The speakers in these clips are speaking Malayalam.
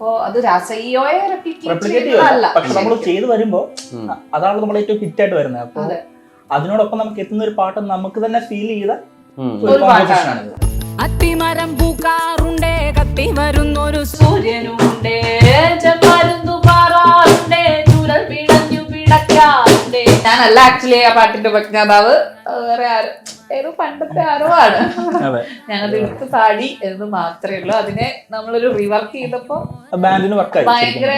അപ്പോ അത് രാസയ്യോയെ റെപ്ലിക്കേറ്റ് അല്ല, പക്ഷെ നമ്മൾ ചെയ്ത് വരുമ്പോ അതാണ് നമ്മൾ ഏറ്റവും ഹിറ്റ് ആയിട്ട് വരുന്നത്. അപ്പൊ അതിനോടൊപ്പം നമുക്ക് എത്തുന്ന ഒരു പാട്ട് നമുക്ക് തന്നെ ഫീൽ ചെയ്ത ഒരു കോമ്പോസിഷൻ ആണിത്. അത്തിമരം പൂക്കാറുണ്ടേ, കത്തി വരുന്നൊരു സൂര്യനുണ്ടേ, ചെമ്മരുന്നു പാറാറുണ്ടേ, ചൂരൽ പിടഞ്ഞു പിടക്കാറുണ്ടേ. ഞാനല്ല ആക്ച്വലി ആ പാട്ടിന്റെ ഉപജ്ഞാതാവ്, വേറെ ആരും, ഏതോ പണ്ടത്തെ ആരോ ആണ്. ഞാനത് എടുത്ത് പാടി എന്ന് മാത്രമേ ഉള്ളൂ. അതിനെ നമ്മളൊരു റിവർക്ക് ചെയ്തപ്പോ ബാൻഡിന് വർക്കായി ഭയങ്കര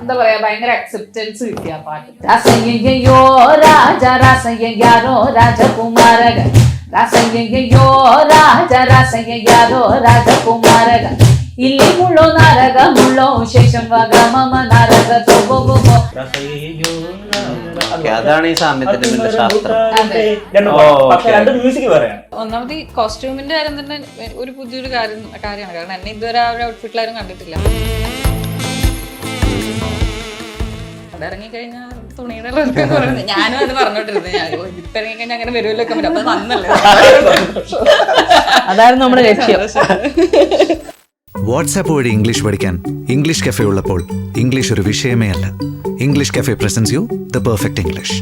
എന്താ പറയാ, ഭയങ്കര അക്സെപ്റ്റൻസ് കിട്ടിയ ആ പാട്ട്. രാസയ്യോ രാജ രാസയ്യാരോ രാജകുമാരക, രാസയ്യോ രാജ രാസയ്യാരോ രാജകുമാരക, ಇಲ್ಲಿ ಮುಳ್ಳೋ ನರಗ ಮುಳ್ಳೋ ശേഷം വഗമമ നരക തോബോ. അതാണ് ഈ സാമ്യത്തിന്റെ പിന്നിലെ ശാസ്ത്രം. ഒന്നാമത് ഈ കോസ്റ്റ്യൂമിന്റെ കാര്യം തന്നെ ഒരു പുതിയൊരു കാര്യമാണ്. കാരണം എന്നെ ഇതുവരെ ആ ഒരു ഔട്ട്ഫിറ്റിലാരും കണ്ടിട്ടില്ല. അത് ഇറങ്ങിക്കഴിഞ്ഞാൽ തുണിയുടെ ഞാനും അത് പറഞ്ഞോണ്ടിരുന്നത്, ഞാൻ ഇപ്പൊ ഇറങ്ങിക്കഴിഞ്ഞാൽ അങ്ങനെ വരുമല്ലോ ഒക്കെ പറ്റും. അപ്പൊ നന്നല്ലേ, അതായിരുന്നു നമ്മുടെ ലക്ഷ്യം. വാട്സാപ്പ് വഴി ഇംഗ്ലീഷ് പഠിക്കാൻ ഇംഗ്ലീഷ് കഫേ ഉള്ളപ്പോൾ ഇംഗ്ലീഷ് ഒരു വിഷയമേ അല്ല. English cafe presents you the perfect English.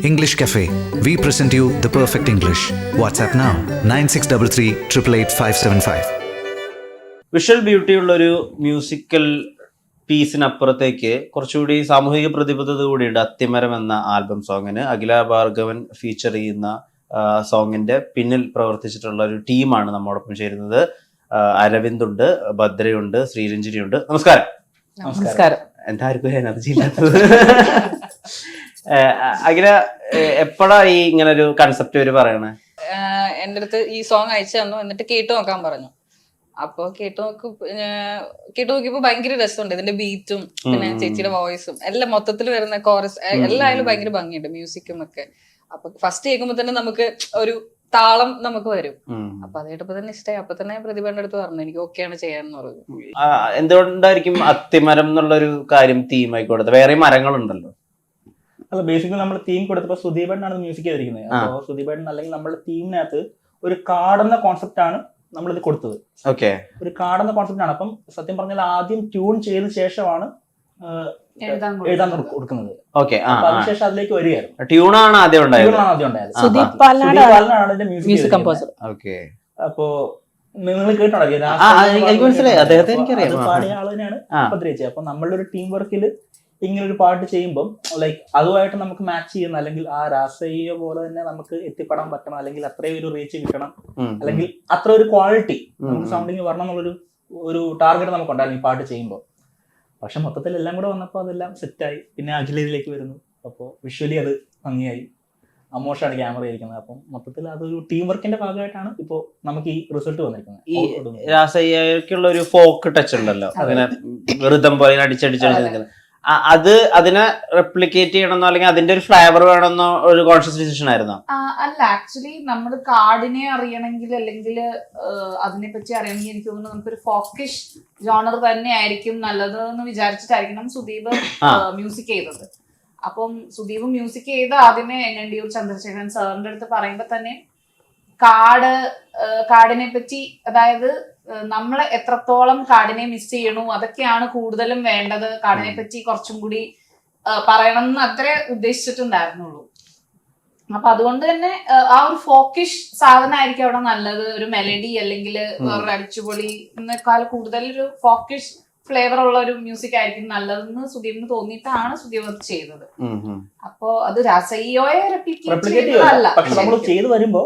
English cafe, we present you the perfect English. WhatsApp now 9633888575. Visual beauty ഉള്ളൊരു മ്യൂസിക്കൽ പീസിനപ്പുറത്തേക്ക് കുറച്ചുകൂടി സാമൂഹിക പ്രതിബദ്ധത കൂടിയുണ്ട് അത്തിമരം എന്ന ആൽബം സോങ്ങിന്. അഖില ഭാർഗവൻ ഫീച്ചർ ചെയ്യുന്ന സോങ്ങിന്റെ പിന്നിൽ പ്രവർത്തിച്ചിട്ടുള്ള ഒരു ടീമാണ് നമ്മോടൊപ്പം ചേരുന്നത്. അരവിന്ദ് ഉണ്ട്, ഭദ്രയുണ്ട്, ശ്രീരഞ്ജിനി ഉണ്ട്. നമസ്കാരം. നമസ്കാരം. എന്തായിരിക്കും എനർജി ഇല്ലാത്തത്? അഖില, എപ്പോഴാ ഈ ഇങ്ങനെ ഒരു കൺസെപ്റ്റ് വരെ പറയണേ? എന്റെ അടുത്ത് ഈ സോങ് അയച്ചു തന്നു, എന്നിട്ട് കേട്ടു നോക്കാൻ പറഞ്ഞു. അപ്പൊ കേട്ടു നോക്കിയപ്പോ ഭയങ്കര രസമുണ്ട്. ഇതിന്റെ ബീറ്റും പിന്നെ ചേച്ചിയുടെ വോയിസും എല്ലാം മൊത്തത്തിൽ വരുന്ന കോറസ് എല്ലായാലും ഭയങ്കര ഭംഗിയുണ്ട്, മ്യൂസിക്കും ഒക്കെ. അപ്പൊ ഫസ്റ്റ് കേൾക്കുമ്പോ തന്നെ നമുക്ക് ഒരു താളം നമുക്ക് വരും. അപ്പൊ അത് കേട്ടപ്പോ തന്നെ ഇഷ്ടമായി. അപ്പൊ തന്നെ പ്രതിഭയുടെ അടുത്ത് പറഞ്ഞു എനിക്ക് ഓക്കെയാണ് ചെയ്യാന്ന് പറഞ്ഞു. എന്തുകൊണ്ടായിരിക്കും അത്തിമരം എന്നുള്ളൊരു കാര്യം തീമായി കൊടുത്തത്? വേറെ മരങ്ങളുണ്ടല്ലോ. അല്ല, ബേസിക്കലി നമ്മൾ തീം കൊടുത്തപ്പോ സുദീപേട്ടനാണ് മ്യൂസിക് ചെയ്തിരിക്കുന്നത്. അപ്പൊ സുദീപേട്ടൻ അല്ലെങ്കിൽ നമ്മുടെ ടീമിനകത്ത് ഒരു കാടെന്ന കോൺസെപ്റ്റ് ആണ് നമ്മളിത് കൊടുത്തത്. ഓക്കെ, ഒരു കാടെന്ന കോൺസെപ്റ്റ് ആണ്. അപ്പം സത്യം പറഞ്ഞാൽ ആദ്യം ട്യൂൺ ചെയ്ത ശേഷമാണ് എഴുതാൻ കൊടുക്കുന്നത്. ഓക്കെ, അതിനുശേഷം അതിലേക്ക് വരികയായിരുന്നു. ട്യൂണാണ് ആദ്യം ഉണ്ടായത്. സുദീപ് പാലനാണ് മ്യൂസിക് കമ്പോസർ. ഓക്കെ, അപ്പോ നിങ്ങൾ കേട്ടോളൂ, എനിക്ക് മനസ്സിലായി, അദ്ദേഹത്തെ എനിക്കറിയാം. പാടിയ ആൾ തന്നെയാണ് ഭദ്രേച്ചി. അപ്പൊ നമ്മളുടെ ഒരു ടീം വർക്കിൽ ഇങ്ങനെ ഒരു പാട്ട് ചെയ്യുമ്പോൾ ലൈക്ക് അതുമായിട്ട് നമുക്ക് മാച്ച് ചെയ്യുന്ന, അല്ലെങ്കിൽ ആ രാസയ്യ പോലെ തന്നെ നമുക്ക് എത്തിപ്പെടാൻ പറ്റണം, അല്ലെങ്കിൽ അത്രയും ഒരു റീച്ച് കിട്ടണം, അല്ലെങ്കിൽ അത്ര ഒരു ക്വാളിറ്റി നമുക്ക് സൗണ്ടിങ് വരണം എന്നുള്ളൊരു ടാർഗറ്റ് നമുക്ക് ഉണ്ടായിരുന്നു ഈ പാട്ട് ചെയ്യുമ്പോൾ. പക്ഷെ മൊത്തത്തിൽ എല്ലാം കൂടെ വന്നപ്പോൾ അതെല്ലാം സെറ്റായി. പിന്നെ അഖില ഇതിലേക്ക് വരുന്നു. അപ്പോൾ വിഷ്വലി അത് ഭംഗിയായി. അമോഷാണ് ക്യാമറ ഇരിക്കുന്നത്. അപ്പം മൊത്തത്തിൽ അതൊരു ടീം വർക്കിന്റെ ഭാഗമായിട്ടാണ് ഇപ്പോൾ നമുക്ക് ഈ റിസൾട്ട് വന്നിരിക്കുന്നത്. ഈ രാസയ്യക്കുള്ള ഒരു ഫോക്ക് ടച്ച് ഉണ്ടല്ലോ, അങ്ങനെ വെറുതം പോലെ അടിച്ചടിച്ചടിച്ച് അത് അതിനെ റെപ്ലിക്കേറ്റ് ചെയ്യണമെന്നോ അല്ലെങ്കിൽ അതിന്റെ ഒരു ഫ്ലേവർ വേണമെന്നോ ഒരു കോൺഷ്യസ് ഡിസിഷൻ ആയിരുന്നോ? അല്ല, ആക്ച്വലി നമ്മൾ കാടിനെ അറിയണമെങ്കിൽ അല്ലെങ്കിൽ അതിനെ പറ്റി അറിയണമെങ്കിൽ എനിക്ക് തോന്നുന്നു നമുക്കൊരു ഫോക്കിഷ് ജോണർ തന്നെ ആയിരിക്കും നല്ലത് എന്ന് വിചാരിച്ചിട്ടായിരിക്കണം സുദീപ് മ്യൂസിക് ചെയ്തത്. അപ്പം സുദീപ് മ്യൂസിക് ചെയ്ത് ആദ്യമേ NNDU ചന്ദ്രശേഖരൻ സാറിന്റെ അടുത്ത് പറയുമ്പോ തന്നെ കാടിനെ പറ്റി, അതായത് നമ്മൾ എത്രത്തോളം കാടിനെ മിസ് ചെയ്യണു അതൊക്കെയാണ് കൂടുതലും വേണ്ടത്, കാടിനെ പറ്റി കുറച്ചും കൂടി പറയണം എന്ന് അത്രേ ഉദ്ദേശിച്ചിട്ടുണ്ടായിരുന്നുള്ളൂ. അപ്പൊ അതുകൊണ്ട് തന്നെ ആ ഒരു ഫോക്കിഷ് സാധനമായിരിക്കും അവിടെ നല്ലത്. ഒരു മെലഡി അല്ലെങ്കിൽ വേറൊരു അടിച്ചുപൊളി എന്നേക്കാൾ കൂടുതൽ ഒരു ഫോക്കിഷ് ഫ്ലേവർ ഉള്ള ഒരു മ്യൂസിക് ആയിരിക്കും നല്ലതെന്ന് സുദീപിന് തോന്നിയിട്ടാണ് സുദീപ് അത് ചെയ്തത്. അപ്പോ അത് രാസയ്യോയെ റെപ്ലിക്കേറ്റ് അല്ല, പക്ഷെ നമ്മൾ ചെയ്ത് വരുമ്പോ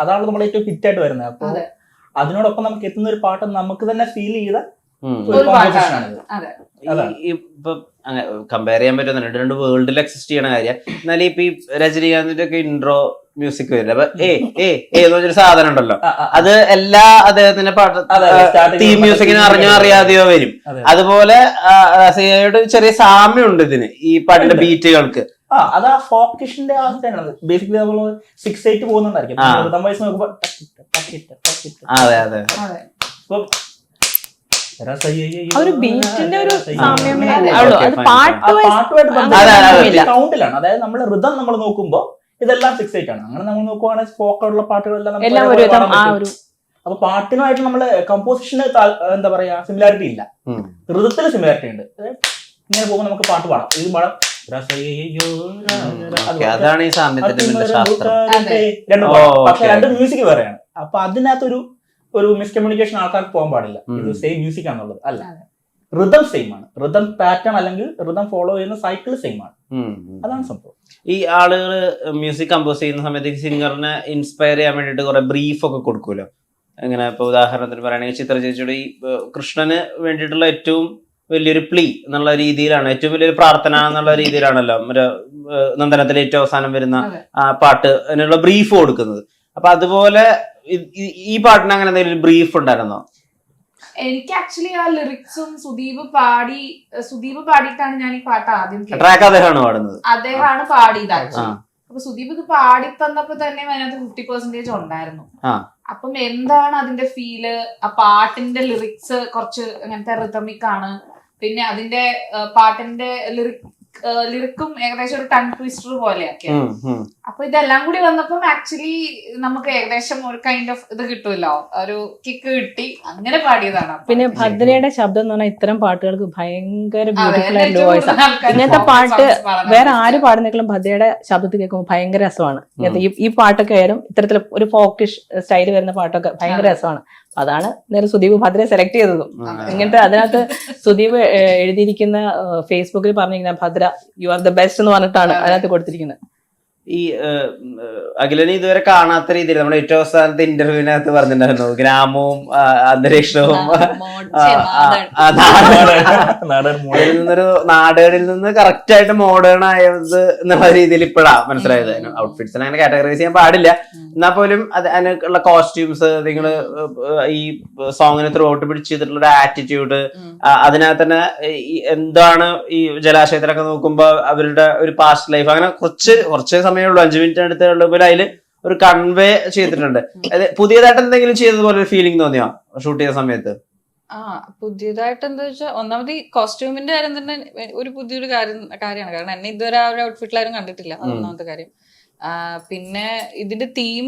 അതാണ് നമ്മൾ ഏറ്റവും ഹിറ്റ് ആയിട്ട് വരുന്നത്. അപ്പൊ അതിനോടൊപ്പം നമുക്ക് എത്തുന്ന ഒരു പാട്ട് നമുക്ക് തന്നെ ഫീൽ ചെയ്ത ഒരു കോമ്പോസിഷൻ ആണിത്. ഇപ്പൊ കമ്പയർ ചെയ്യാൻ പറ്റുന്ന രണ്ട് വേൾഡിൽ എക്സിസ്റ്റ് ചെയ്യണ കാര്യം. എന്നാലും ഇപ്പൊ ഈ രജനീകാന്തിന്റെ ഒക്കെ ഇൻട്രോ മ്യൂസിക് വരില്ല, അപ്പൊ ഏതൊരു സാധനം ഉണ്ടല്ലോ, അത് എല്ലാ അദ്ദേഹത്തിന്റെ പാട്ട് തീം മ്യൂസിക്കിന് അറിഞ്ഞോ അറിയാതെയോ വരും. അതുപോലെ രസയ്യയുടെ ചെറിയ സാമ്യമുണ്ട് ഇതിന്, ഈ പാട്ടിന്റെ ബീറ്റുകൾക്ക്. അത് ആ ഫോക്കിഷിന്റെ അവസ്ഥയാണ്. ബേസിക്കലി നമ്മൾ 6/8 പോകുന്നുണ്ടായിരിക്കും. അതെ അതെ, ഒരു ബീറ്റിന്റെ ഒരു കൗണ്ടിലാണ്. അതായത് നമ്മൾ റിതം നമ്മൾ നോക്കുമ്പോ ഇതെല്ലാം 6/8 ആണ്. അങ്ങനെ നമ്മൾ നോക്കുവാണെങ്കിൽ ഫോക്കുള്ള പാട്ടുകളെല്ലാം അപ്പൊ പാട്ടിനുമായിട്ട് നമ്മള് കമ്പോസിഷന് എന്താ പറയാ സിമിലാരിറ്റി ഇല്ല, ഋതത്തിൽ സിമിലാരിറ്റി ഉണ്ട്. ഇങ്ങനെ പോകുമ്പോൾ നമുക്ക് പാട്ട് പാടാം, ഇത് പാടാം, അതാണ് ഈ സാമ്യത്തിന്റെ ശാസ്ത്രം. പക്ഷെ രണ്ട് മ്യൂസിക് വേറെയാണ്. അപ്പൊ അതിനകത്തൊരു മിസ്കമ്മ്യൂണിക്കേഷൻ ആൾക്കാർക്ക് പോകാൻ പാടില്ല, ഇത് സെയിം മ്യൂസിക് ആണെന്നുള്ളത്. അല്ല, ഋതം സെയിം ആണ്, ഋതം പാറ്റേൺ അല്ലെങ്കിൽ ഋതം ഫോളോ ചെയ്യുന്ന സൈക്കിൾ സെയിം ആണ്. അതാണ് സംഭവം. ഈ ആളുകൾ മ്യൂസിക് കമ്പോസ് ചെയ്യുന്ന സമയത്ത് സിംഗറിനെ ഇൻസ്പയർ ചെയ്യാൻ വേണ്ടിട്ട് കുറെ ബ്രീഫ് ഒക്കെ കൊടുക്കുമല്ലോ. എങ്ങനെ ഇപ്പൊ ഉദാഹരണത്തിന് പറയുകയാണെങ്കിൽ ചിത്ര ചേച്ചിയുടെ ഈ കൃഷ്ണന് വേണ്ടിയിട്ടുള്ള ഏറ്റവും വലിയൊരു പ്ലീ എന്നുള്ള രീതിയിലാണ്, ഏറ്റവും വലിയൊരു പ്രാർത്ഥന എന്നുള്ള രീതിയിലാണല്ലോ നന്ദനത്തിലെ ഏറ്റവും അവസാനം വരുന്ന ആ പാട്ട് അതിനുള്ള ബ്രീഫ് കൊടുക്കുന്നത്. അപ്പൊ അതുപോലെ ഈ പാട്ടിന് അങ്ങനെ എന്തെങ്കിലും ബ്രീഫ് ഉണ്ടായിരുന്നോ? എനിക്ക് ആക്ച്വലി ആ ലിറിക്സും സുദീപ് പാടിയിട്ടാണ് ഞാൻ ഈ പാട്ട് ആദ്യം ട്രാക്ക് അദ്ദേഹമാണ് പാടുന്നത്. അദ്ദേഹമാണ് പാടിയത് ആക്ച്വലി. അപ്പൊ സുദീപ് ഇത് പാടി തന്നപ്പോ തന്നെ അതിനകത്ത് 50% ഉണ്ടായിരുന്നു. അപ്പം എന്താണ് അതിന്റെ ഫീല്, ആ പാട്ടിന്റെ ലിറിക്സ് കുറച്ച് അങ്ങനത്തെ റിതമിക് ആണ്, പിന്നെ അതിന്റെ പാട്ടിന്റെ ലിറിക്കും ഏകദേശം ഒരു ടൺ ട്വിസ്റ്റർ പോലെയൊക്കെയാണ്. അപ്പൊ ഇതെല്ലാം കൂടി വന്നപ്പം ആക്ച്വലി നമുക്ക് ഏകദേശം ഒരു കൈൻഡ് ഓഫ് ഇത് കിട്ടുമല്ലോ, ഒരു കിക്ക് കിട്ടി, അങ്ങനെ പാടിയതാണ്. പിന്നെ ഭദ്രയുടെ ശബ്ദം എന്ന് പറഞ്ഞാൽ ഇത്തരം പാട്ടുകൾക്ക് ഭയങ്കര ബ്യൂട്ടിഫുൾ ആയിട്ടുള്ള വോയിസ് ആണ്. ഇങ്ങനത്തെ പാട്ട് വേറെ ആര് പാടുന്നേക്കാളും ഭദ്രയുടെ ശബ്ദത്തിൽ കേൾക്കുമ്പോൾ ഭയങ്കര രസമാണ്. ഈ പാട്ടൊക്കെ ആയാലും ഇത്തരത്തിൽ ഒരു ഫോക്കിഷ് സ്റ്റൈൽ വരുന്ന പാട്ടൊക്കെ ഭയങ്കര രസമാണ്. അതാണ് നേരെ സുദീപ് ഭദ്രയെ സെലക്ട് ചെയ്തതും. ഇങ്ങനത്തെ അതിനകത്ത് സുദീപ് എഴുതിയിരിക്കുന്ന ഫേസ്ബുക്കിൽ പറഞ്ഞിരിക്കുന്ന Bhadra you are the best എന്ന് പറഞ്ഞിട്ടാണ് അതിനകത്ത് കൊടുത്തിരിക്കുന്നത്. ഈ അഖിലനെ ഇതുവരെ കാണാത്ത രീതിയിൽ നമ്മുടെ ഏറ്റവും അവസാനത്തെ ഇന്റർവ്യൂവിനകത്ത് പറഞ്ഞിട്ടുണ്ടായിരുന്നു ഗ്രാമവും അന്തരീക്ഷവും നാടുകളിൽ നിന്ന് കറക്റ്റ് ആയിട്ട് മോഡേൺ ആയത് എന്നുള്ള രീതിയിൽ ഇപ്പോഴാ മനസ്സിലായത്. ഔട്ട്ഫിറ്റ്സിനെ അങ്ങനെ കാറ്റഗറൈസ് ചെയ്യാൻ പാടില്ല, എന്നാൽ പോലും അതിനുള്ള കോസ്റ്റ്യൂംസ്, നിങ്ങള് ഈ സോങ്ങിന് ത്രൂ ഔട്ട് പിടിച്ച് ചെയ്തിട്ടുള്ള ആറ്റിറ്റ്യൂഡ്, അതിനകത്ത് തന്നെ എന്താണ് ഈ ജലാശയത്തിലൊക്കെ നോക്കുമ്പോ അവരുടെ ഒരു പാസ്റ്റ് ലൈഫ്, അങ്ങനെ കുറച്ച് സമയമുള്ളൂ, 5 മിനിറ്റ് അടുത്തുള്ള അതിൽ ഒരു കൺവേ ചെയ്തിട്ടുണ്ട്. പുതിയതായിട്ട് എന്തെങ്കിലും ചെയ്തതുപോലെ ഒരു ഫീലിംഗ് തോന്നിയോ ഷൂട്ട് ചെയ്ത സമയത്ത്? പുതിയതായിട്ട് എന്താ വെച്ചാൽ ഒന്നാമത് ഈ കോസ്റ്റ്യൂമിന്റെ കാര്യം തന്നെ ഒരു പുതിയൊരു കാര്യമാണ്. കാരണം എന്നെ ഇതുവരെ ആ ഒരു ഔട്ട്ഫിറ്റിലാരും കണ്ടിട്ടില്ല, അതൊന്നാമത്തെ കാര്യം. പിന്നെ ഇതിന്റെ തീം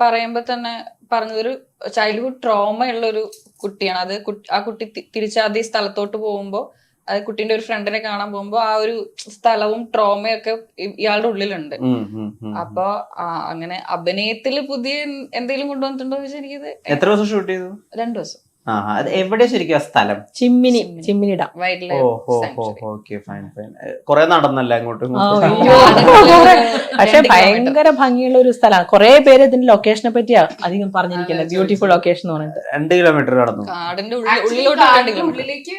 പറയുമ്പോ തന്നെ പറഞ്ഞതൊരു ചൈൽഡ്ഹുഡ് ട്രോമ ഉള്ള ഒരു കുട്ടിയാണ്. അത് ആ കുട്ടി തിരിച്ചാദ്യ സ്ഥലത്തോട്ട് പോകുമ്പോ, അത് കുട്ടീന്റെ ഒരു ഫ്രണ്ടിനെ കാണാൻ പോകുമ്പോ ആ ഒരു സ്ഥലവും ട്രോമയൊക്കെ ഇയാളുടെ ഉള്ളിലുണ്ട്. അപ്പൊ അങ്ങനെ അഭിനയത്തില് പുതിയ എന്തെങ്കിലും കൊണ്ടുവന്നിട്ടുണ്ടോ എന്ന് വെച്ചാൽ എനിക്കത്. എത്ര ദിവസം ഷൂട്ട് ചെയ്തു? 2 ദിവസം. എവിടെ ശരിക്കും സ്ഥലം? ചിമ്മിനിട. കൊറേ നടന്നല്ല അങ്ങോട്ടും. പക്ഷെ ഭയങ്കര ഭംഗിയുള്ള ഒരു സ്ഥലമാണ്. കുറെ പേര് ഇതിന്റെ ലൊക്കേഷനെ പറ്റിയാ അധികം പറഞ്ഞിരിക്കുന്നത്. ബ്യൂട്ടിഫുൾ ലൊക്കേഷൻ എന്ന് പറഞ്ഞിട്ട് 2 കിലോമീറ്റർ നടന്നു. കാടിന്റെ ഉള്ളിലേക്ക്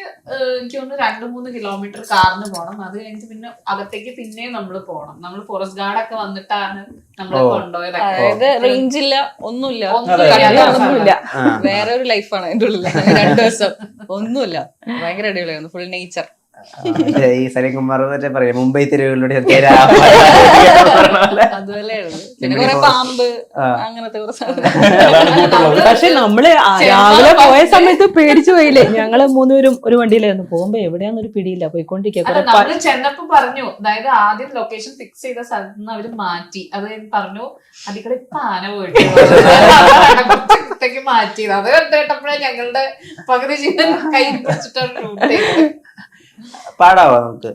എനിക്ക് തോന്നുന്നു 2-3 കിലോമീറ്റർ കാറിന് പോകണം. അത് കഴിഞ്ഞിട്ട് പിന്നെ അകത്തേക്ക് പിന്നെയും നമ്മൾ പോകണം. നമ്മൾ ഫോറസ്റ്റ് ഗാർഡ് ഒക്കെ വന്നിട്ടാണ് നമ്മളെ കൊണ്ടുപോയത്. അതായത് റേഞ്ച് ഇല്ല, ഒന്നുമില്ല, വേറെ ഒരു ലൈഫാണ് അതിന്റെ ഉള്ളിൽ. 2 ദിവസം ഒന്നുമില്ല, ഭയങ്കര അടിപൊളിയായിരുന്നു, ഫുൾ നേച്ചർ. ഈ സലിംകുമാർ പറയാം മുംബൈ തെരുവുകളിലൂടെ അതുപോലെയായിരുന്നു. പിന്നെ കുറെ പാമ്പ് അങ്ങനത്തെ പക്ഷെ നമ്മള് രാവിലെ പോയ സമയത്ത് പേടിച്ചു പോയില്ലേ? ഞങ്ങള് 3 പേരും ഒരു വണ്ടിയിലായിരുന്നു. പോകുമ്പോ എവിടെയാന്നൊരു പിടിയില്ല, പോയിക്കൊണ്ടിരിക്കുക. ചെന്നപ്പോ പറഞ്ഞു, അതായത് ആദ്യം ലൊക്കേഷൻ ഫിക്സ് ചെയ്ത സ്ഥലത്ത് നിന്ന് അവര് മാറ്റി. അത് പറഞ്ഞു അതിക്കൂടെ ഇപ്പൊ ആന പോയിട്ട് മാറ്റിയത്. അത് കണ്ടപ്പോഴേ ഞങ്ങളുടെ പകുതി ജീവൻ കൈ പിടിച്ചിട്ടാണ് ഷൂട്ട് ചെയ്തത്. പാടാവോ നമുക്ക്?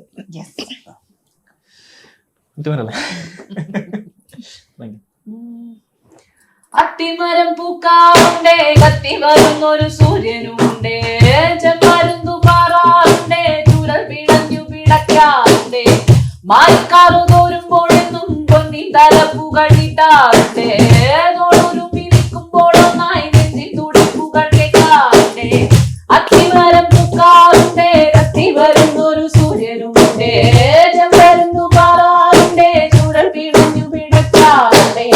അത്തിമരം പൂക്കാറുണ്ടേ, കത്തി വരുന്നൊരു സൂര്യനുണ്ടേ, ചെമ്മരുന്നു പാറാറുണ്ടേ, ചുരൽ പിടഞ്ഞു പിടയ്ക്കാറുണ്ടേ, മാറിക്കാറു തോരുമ്പോഴെന്നും പൊന്നി തല പുകഴിട്ടാറുണ്ടേ, തോളൂരുമ്പി നിൽക്കുമ്പോഴൊന്നായി നെഞ്ചിൽ തുടിപ്പുകൾ കേൾക്കാറുണ്ടേ. അത്തിമരം പൂക്കാറുണ്ടേ, കത്തി വരുന്നൊരു സൂര്യനുണ്ടേ, ചെമ്മരുന്നു പാറാറുണ്ടേ, ചുരൽ പിടഞ്ഞു പിടയ്ക്കാറുണ്ടേ,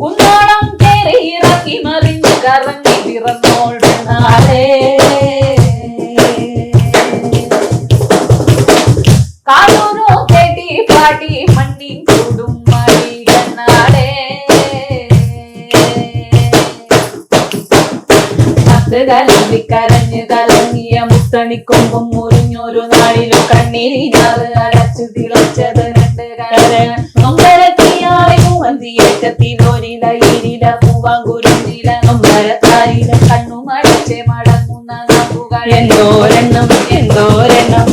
കുന്നോളം കേറി ഇറങ്ങി മറിഞ്ഞു കറങ്ങി പിറന്നോളുടെ നാളെ, കാലൂരോ കേട്ടി പാടി മണ്ണിൻ ചൂടും മടി കണ്ണാടേ, കലമ്പി കരഞ്ഞ് കലങ്ങിയ മുത്തണിക്കൊമ്പും മുറിഞ്ഞൊരു നാളിലും കണ്ണീരിനാറ് അടച്ചു തിളച്ചത് 2 കരഞ്ഞ് നൊമ്പരത്തിയായി മുവന്തിയേറ്റത്തിലൊരില ഇരില പൂവാങ്കുരുന്നില നൊമ്പര എന്തോരെണ്ണം എന്തോരെണ്ണം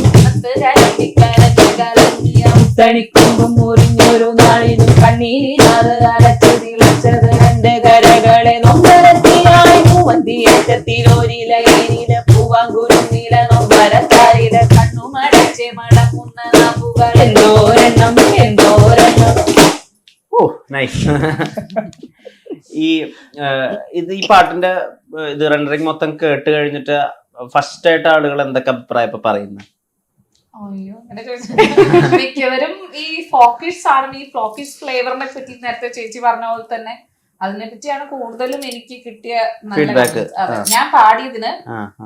തണിക്കുമ്പം മുറിഞ്ഞൊരു നാളിനും കണ്ണീരിനാഥ കാലത്ത് തിളച്ചത് രണ്ട് കരകളെ നൊമ്പരത്തിയായി പൂവന്തിയേറ്റത്തിലൊരിലയില പൂവാങ്കുരുന്നില നൊമ്പരത്താരില കണ്ണുമടച്ച് മടങ്ങുന്ന നാമ്പുകൾ എന്തോരെണ്ണം എന്തോരെണ്ണം. ഓ നൈസ്. ഈ ഈ പാട്ടിന്റെ ഇത് റെൻഡറിങ് മൊത്തം കേട്ട് കഴിഞ്ഞിട്ട് ഫസ്റ്റ് ആയിട്ട് ആളുകൾ എന്തൊക്കെ അഭിപ്രായം ഇപ്പൊ പറയുന്നത്? അയ്യോ അങ്ങനെ ചോദിച്ചാൽ മിക്കവരും ഈ ഫോക്കിഷ് ആണ്, ഈ ഫോക്കിഷ് ഫ്ലേവറിനെ പറ്റി നേരത്തെ ചേച്ചി പറഞ്ഞ പോലെ തന്നെ അതിനെ പറ്റിയാണ് കൂടുതലും എനിക്ക് കിട്ടിയ നല്ല ഫീഡ്ബാക്ക്. അതെ, ഞാൻ പാടിയതിന്.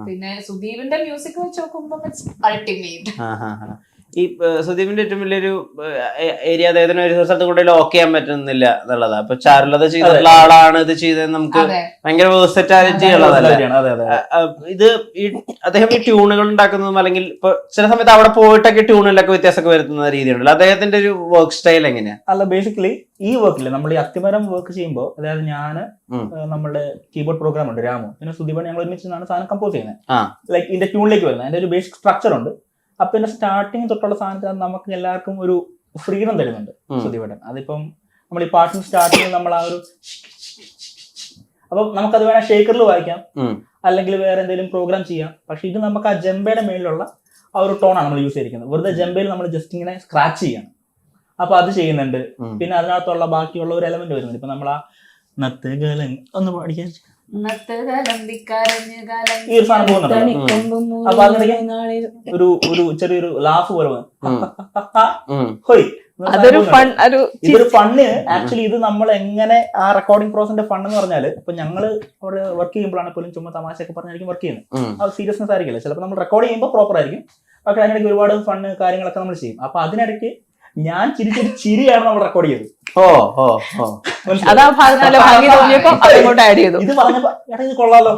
പിന്നെ സുദീപിന്റെ മ്യൂസിക് വെച്ച് നോക്കുമ്പോൾ അൾട്ടിമേറ്റ്. ഈ സുദീപിന്റെ ഏറ്റവും വലിയൊരു ഏരിയ അദ്ദേഹത്തിന് ഒരു സ്ഥലത്ത് കൂടെ ലോക്ക് ചെയ്യാൻ പറ്റുന്നില്ല എന്നുള്ളതാ. അപ്പൊ ചാരുലത ചെയ്തിട്ടുള്ള ആളാണ് ഇത് ചെയ്തത്. നമുക്ക് ഭയങ്കര വേഴ്സറ്റാലിറ്റി ഉള്ളതല്ലേ ഇത്. ഈ അദ്ദേഹം ഈ ട്യൂണുകൾ ഉണ്ടാക്കുന്നതും അല്ലെങ്കിൽ ഇപ്പൊ ചില സമയത്ത് അവിടെ പോയിട്ടൊക്കെ ട്യൂണിലൊക്കെ വ്യത്യാസമൊക്കെ വരുത്തുന്ന രീതിയുണ്ടല്ലോ. അദ്ദേഹത്തിന്റെ ഒരു വർക്ക് സ്റ്റൈൽ എങ്ങനെയാ? അല്ല, ബേസിക്കലി ഈ വർക്കില് നമ്മൾ ഈ അത്തിമരം വർക്ക് ചെയ്യുമ്പോൾ, അതായത് ഞാന് നമ്മുടെ കീബോർഡ് പ്രോഗ്രാം ഉണ്ട് രാമു, പിന്നെ സുദീപൻ, ഞങ്ങൾ ഒരുമിച്ചാണ് സാധനം കമ്പോസ് ചെയ്യുന്നത്. ലൈക്ക് ഇതിന്റെ ട്യൂണിലേക്ക് വരുന്നത്. അതിന്റെ ഒരു ബേസിക് സ്ട്രക്ചർ ഉണ്ട്. അപ്പൊ പിന്നെ സ്റ്റാർട്ടിങ് തൊട്ടുള്ള സാധനത്തിൽ നമുക്ക് എല്ലാവർക്കും ഒരു ഫ്രീഡം തരുന്നുണ്ട് സുദീപേട്ടൻ. അതിപ്പം നമ്മൾ ഈ പാട്ടിന് സ്റ്റാർട്ടിങ് നമ്മൾ ആ ഒരു അപ്പം നമുക്കത് വേണേൽ ഷേക്കറിൽ വായിക്കാം, അല്ലെങ്കിൽ വേറെ എന്തെങ്കിലും പ്രോഗ്രാം ചെയ്യാം. പക്ഷെ ഇത് നമുക്ക് ആ ജംബയുടെ മേളിലുള്ള ആ ഒരു ടോണാണ് നമ്മൾ യൂസ് ചെയ്തിരിക്കുന്നത്. വെറുതെ ജംബയിൽ നമ്മൾ ജസ്റ്റ് ഇങ്ങനെ സ്ക്രാച്ച് ചെയ്യണം. അപ്പൊ അത് ചെയ്യുന്നുണ്ട്. പിന്നെ അതിനകത്തുള്ള ബാക്കിയുള്ള ഒരു എലമെന്റ് വരുന്നുണ്ട്. ഇപ്പൊ നമ്മൾ ആ നത്തുകലൻ ഒന്ന് പഠിക്കാൻ ഈ ഒരു സാധനം പോകുന്നുണ്ട്. അപ്പൊ അതിനിടയ്ക്ക് ഒരു ചെറിയൊരു ലാഫ് പോലെ ഇതൊരു ഫണ്ണ്. ആക്ച്വലി ഇത് നമ്മൾ എങ്ങനെ ആ റെക്കോർഡിംഗ് പ്രോസസിന്റെ ഫണ്ട് എന്ന് പറഞ്ഞാല്, ഇപ്പൊ ഞങ്ങള് അവിടെ വർക്ക് ചെയ്യുമ്പോഴാണ് പോലും ചുമ്മാ തമാശയൊക്കെ പറഞ്ഞായിരിക്കും വർക്ക് ചെയ്യുന്നത്. അത് സീരിയസ്നെസ് ആയിരിക്കില്ല. ചിലപ്പോൾ നമ്മൾ റെക്കോർഡ് ചെയ്യുമ്പോൾ പ്രോപ്പർ ആയിരിക്കും, പക്ഷെ അതിനിടയ്ക്ക് ഒരുപാട് ഫണ്ട് കാര്യങ്ങളൊക്കെ നമ്മൾ ചെയ്യും. അപ്പൊ അതിനിടയ്ക്ക് ഞാൻ ചിരിയാണ് നമ്മൾ റെക്കോർഡ് ചെയ്തത്. ഇത് പറഞ്ഞപ്പോ എടാ ഇത് കൊള്ളാലോ,